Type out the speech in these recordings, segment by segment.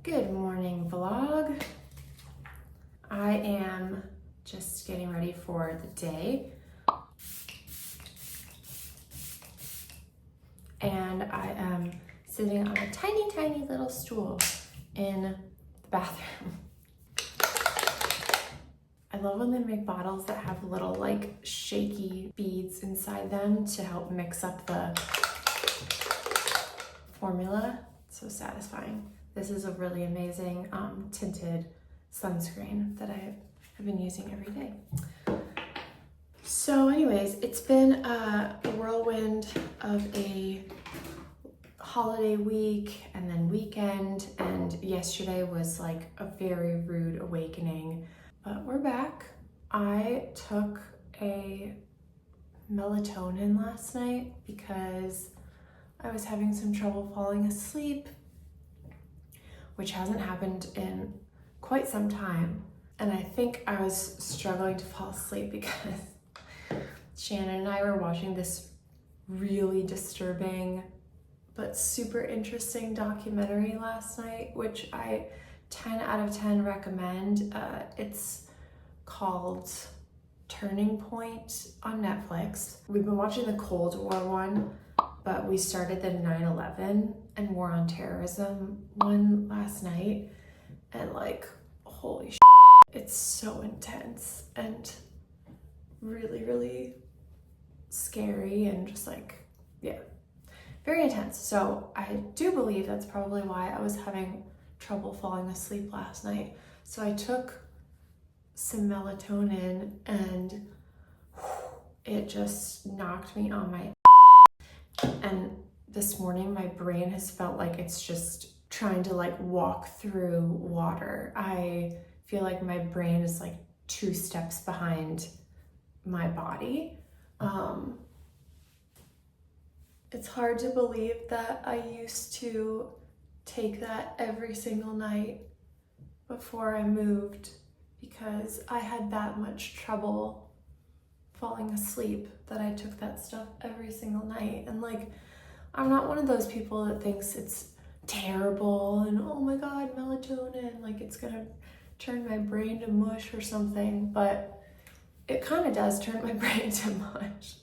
Good morning, vlog. I am just getting ready for the day. And I am sitting on a tiny, tiny little stool in the bathroom. I love when they make bottles that have little like shaky beads inside them to help mix up the formula. So satisfying. This is a really amazing tinted sunscreen that I have been using every day. So anyways, it's been a whirlwind of a holiday week and then weekend, and yesterday was like a very rude awakening, but we're back. I took a melatonin last night because I was having some trouble falling asleep, which hasn't happened in quite some time. And I think I was struggling to fall asleep because Shannon and I were watching this really disturbing but super interesting documentary last night, which I 10 out of 10 recommend. It's called Turning Point on Netflix. We've been watching the Cold War one, but we started the 9/11 and War on Terrorism one last night, and like, holy shit, it's so intense and really, really scary and just like, yeah, very intense. So I do believe that's probably why I was having trouble falling asleep last night. So I took some melatonin and it just knocked me on my and this morning my brain has felt like it's just trying to like walk through water. I feel like my brain is like 2 steps behind my body. It's hard to believe that I used to take that every single night before I moved, because I had that much trouble falling asleep that I took that stuff every single night. And like, I'm not one of those people that thinks it's terrible and oh my god, melatonin, like it's gonna turn my brain to mush or something, but it kind of does turn my brain to mush.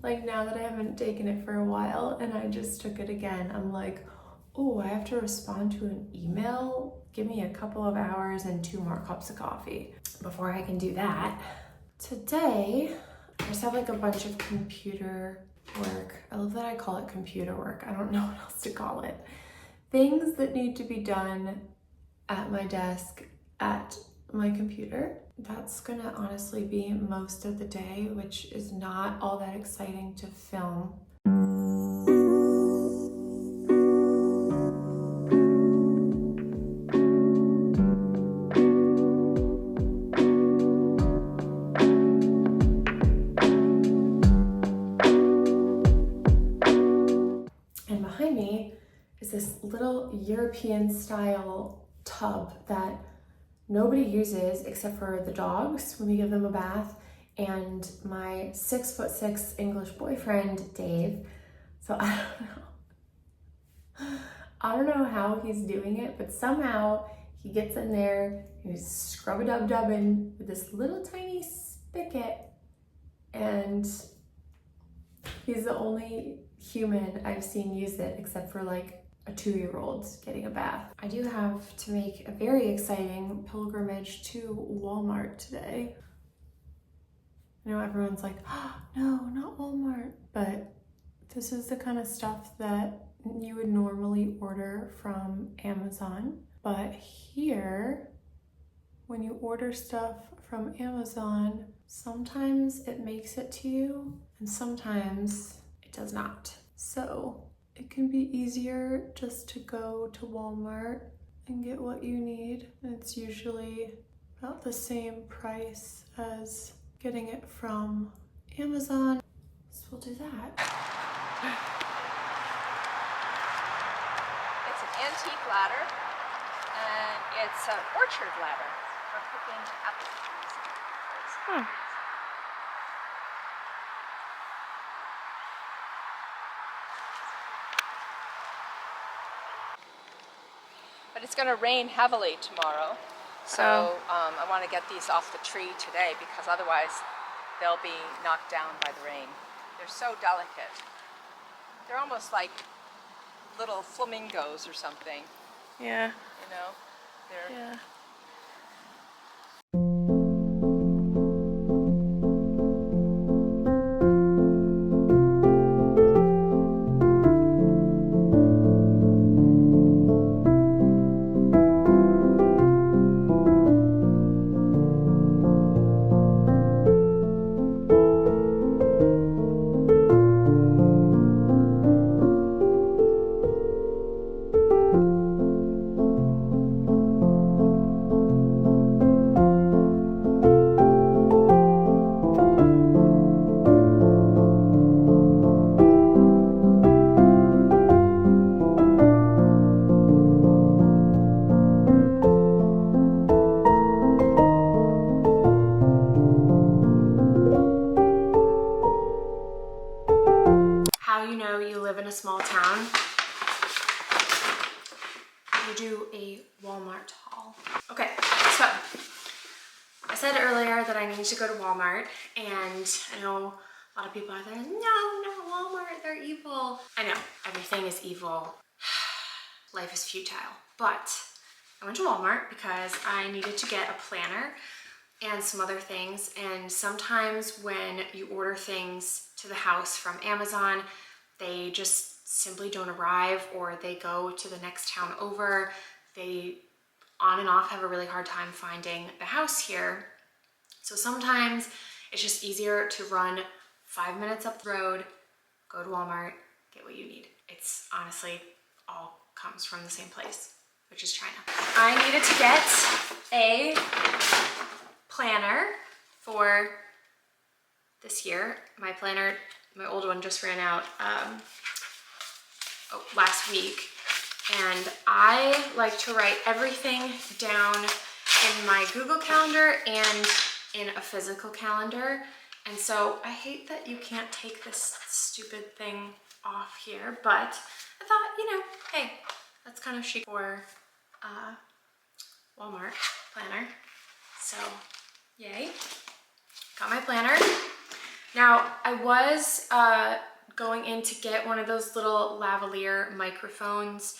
Like now that I haven't taken it for a while and I just took it again, I'm like, oh, I have to respond to an email? Give me a couple of hours and 2 more cups of coffee before I can do that. Today, I just have like a bunch of computer work. I love that I call it computer work. I don't know what else to call it. Things that need to be done at my desk, at my computer. That's gonna honestly be most of the day, which is not all that exciting to film. And behind me is this little European style tub that nobody uses except for the dogs when we give them a bath, and my 6'6" English boyfriend, Dave. So I don't know how he's doing it, but somehow he gets in there and he's scrub-a-dub-dubbing with this little tiny spigot, and he's the only human I've seen use it except for like a 2-year-old getting a bath. I do have to make a very exciting pilgrimage to Walmart today. I know everyone's like, oh, no, not Walmart, but this is the kind of stuff that you would normally order from Amazon. But here, when you order stuff from Amazon, sometimes it makes it to you and sometimes it does not. So it can be easier just to go to Walmart and get what you need. And it's usually about the same price as getting it from Amazon. So we'll do that. It's an antique ladder, and it's an orchard ladder for picking apple trees. But it's going to rain heavily tomorrow. So I want to get these off the tree today because otherwise they'll be knocked down by the rain. They're so delicate. They're almost like little flamingos or something. Yeah. You know? They're Yeah. How you know you live in a small town? You do a Walmart haul. Okay, so I said earlier that I need to go to Walmart, and I know a lot of people out there, no, not Walmart, they're evil. I know, everything is evil. Life is futile. But I went to Walmart because I needed to get a planner and some other things, and sometimes when you order things to the house from Amazon, they just simply don't arrive, or they go to the next town over. They on and off have a really hard time finding the house here. So sometimes it's just easier to run 5 minutes up the road, go to Walmart, get what you need. It's honestly all comes from the same place, which is China. I needed to get a planner for this year. My planner, my old one, just ran out last week, and I like to write everything down in my Google Calendar and in a physical calendar. And so I hate that you can't take this stupid thing off here, but I thought, you know, hey, that's kind of chic for Walmart planner. So yay, got my planner. Now I was going in to get one of those little lavalier microphones,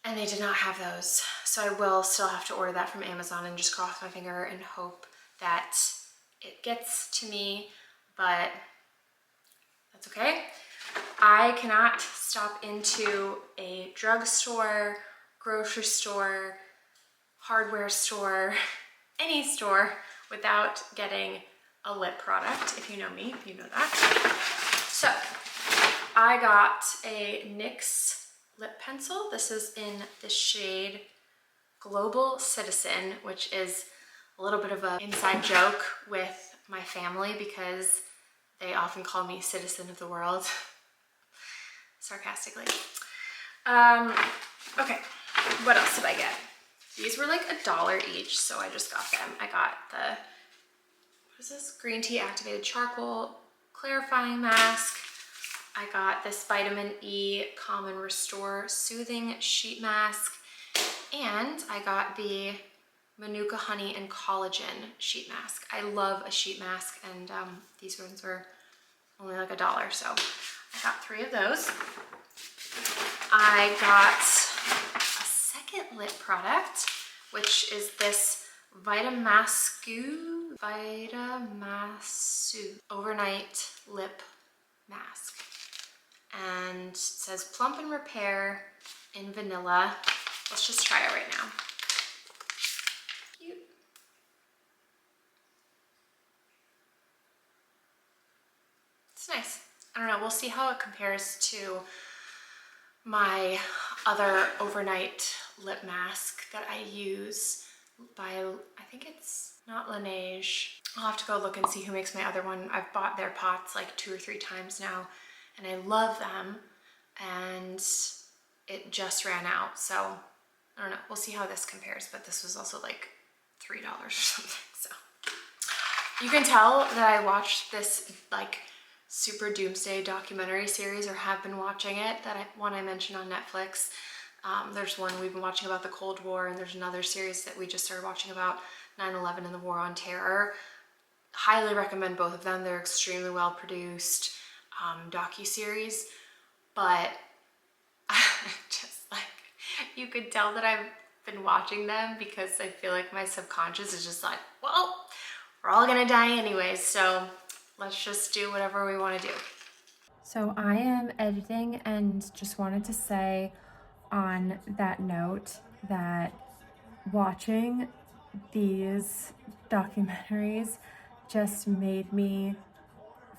and they did not have those. So I will still have to order that from Amazon and just cross my finger and hope that it gets to me, but that's okay. I cannot stop into a drugstore, grocery store, hardware store, any store without getting a lip product. If you know me, you know that. So I got a NYX lip pencil. This is in the shade Global Citizen, which is a little bit of an inside joke with my family because they often call me Citizen of the World, sarcastically. Okay, what else did I get? These were like $1 each, so I just got them. I got the, what is this? Green tea activated charcoal clarifying mask. I got this vitamin E Calm and Restore soothing sheet mask, and I got the Manuka honey and collagen sheet mask. I love a sheet mask, and these ones were only like $1, so I got 3 of those. I got a second lip product, which is this Vitamascu overnight lip mask, and it says plump and repair in vanilla. Let's just try it right now. Cute. It's nice. I don't know, we'll see how it compares to my other overnight lip mask that I use by, I think it's not Laneige. I'll have to go look and see who makes my other one. I've bought their pots like 2 or 3 times now, and I love them, and it just ran out, so I don't know, we'll see how this compares, but this was also like $3 or something, so. You can tell that I watched this like super doomsday documentary series, or have been watching it, that one I mentioned on Netflix. There's one we've been watching about the Cold War, and there's another series that we just started watching about 9/11 and the War on Terror. Highly recommend both of them. They're extremely well produced docu-series, but just like, you could tell that I've been watching them because I feel like my subconscious is just like, well, we're all gonna die anyways, so let's just do whatever we want to do. So I am editing and just wanted to say on that note that watching these documentaries just made me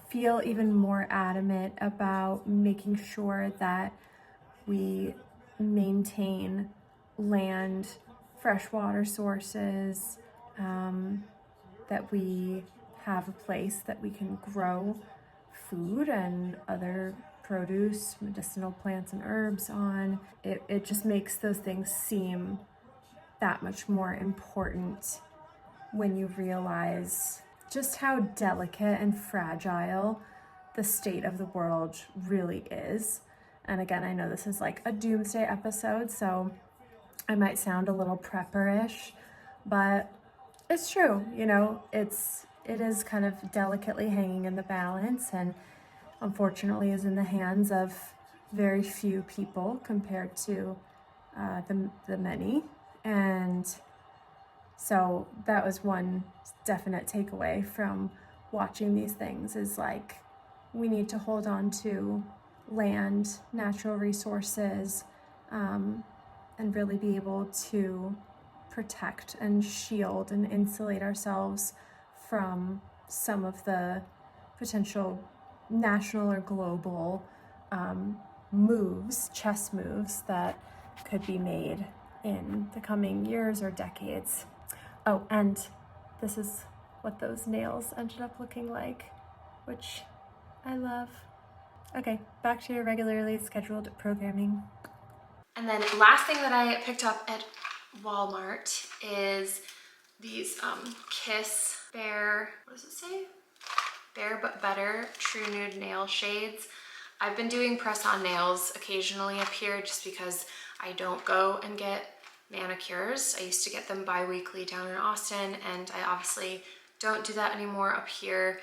feel even more adamant about making sure that we maintain land, freshwater sources, that we have a place that we can grow food and other produce, medicinal plants and herbs on. It just makes those things seem that much more important when you realize just how delicate and fragile the state of the world really is. And again, I know this is like a doomsday episode, so I might sound a little prepper-ish, but it's true, you know, it is kind of delicately hanging in the balance, and unfortunately is in the hands of very few people compared to the many. And so that was one definite takeaway from watching these things, is like, we need to hold on to land, natural resources, and really be able to protect and shield and insulate ourselves from some of the potential national or global chess moves that could be made in the coming years or decades. Oh, and this is what those nails ended up looking like, which I love. Okay, back to your regularly scheduled programming. And then last thing that I picked up at Walmart is these Kiss Bare, what does it say? Bare But Better True Nude Nail Shades. I've been doing press-on nails occasionally up here just because I don't go and get manicures. I used to get them bi-weekly down in Austin, and I obviously don't do that anymore up here.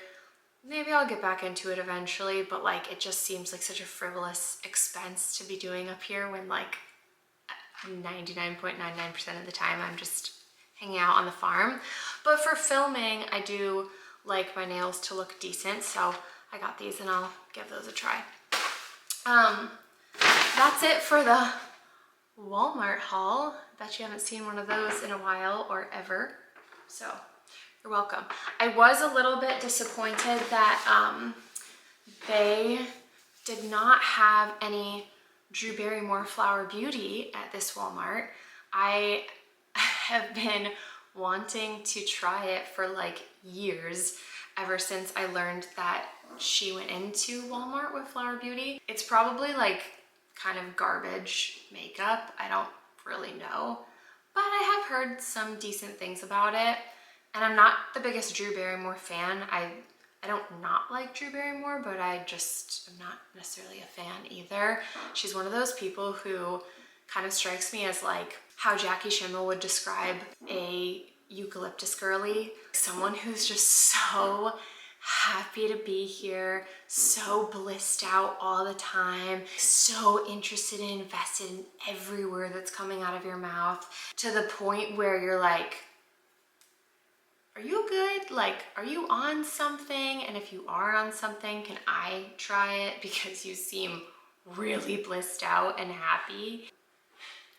Maybe I'll get back into it eventually, but like, it just seems like such a frivolous expense to be doing up here when like 99.99% of the time I'm just hanging out on the farm. But for filming, I do like my nails to look decent, so I got these and I'll give those a try. That's it for the Walmart haul. Bet you haven't seen one of those in a while or ever, so you're welcome. I was a little bit disappointed that they did not have any Drew Barrymore Flower Beauty at this Walmart. I have been wanting to try it for like years, ever since I learned that she went into Walmart with Flower Beauty. It's probably like kind of garbage makeup, I don't really know, but I have heard some decent things about it. And I'm not the biggest Drew Barrymore fan. I don't not like Drew Barrymore, but I just am not necessarily a fan either. She's one of those people who kind of strikes me as like how Jackie Schimmel would describe a eucalyptus girly. Someone who's just so happy to be here, so blissed out all the time, so interested and invested in every word that's coming out of your mouth, to the point where you're like, are you good? Like, are you on something? And if you are on something, can I try it? Because you seem really blissed out and happy.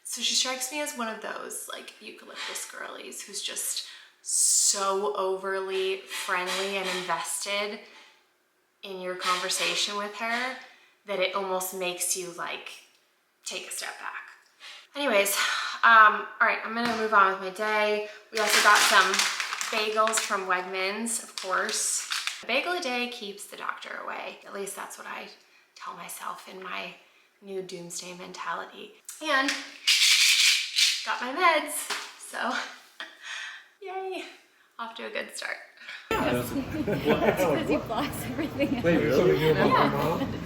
So she strikes me as one of those like eucalyptus girlies who's just so overly friendly and invested in your conversation with her that it almost makes you like take a step back. Anyways, all right, I'm gonna move on with my day. We also got some bagels from Wegmans, of course. A bagel a day keeps the doctor away. At least that's what I tell myself in my new doomsday mentality. And got my meds, so yay, off to a good start. Because he blocks everything. Wait, really?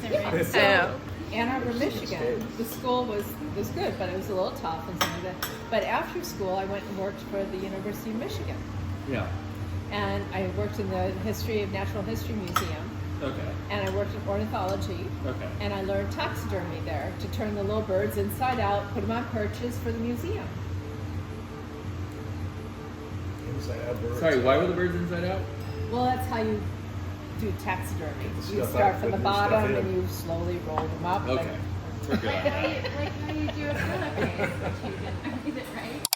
Yeah. Ann Arbor, Michigan. The school was good, but it was a little tough and something like that. But after school, I went and worked for the University of Michigan. Yeah. And I worked in the Natural History Museum. Okay. And I worked in ornithology. Okay. And I learned taxidermy there to turn the little birds inside out, put them on perches for the museum. Inside out birds. Sorry, why were the birds inside out? Well, that's how you do taxidermy. the You stuff start out, from the put new stuff bottom in. and you slowly roll them up. Okay. We're good on that. Like how you do a pillowcase, but you didn't read it right.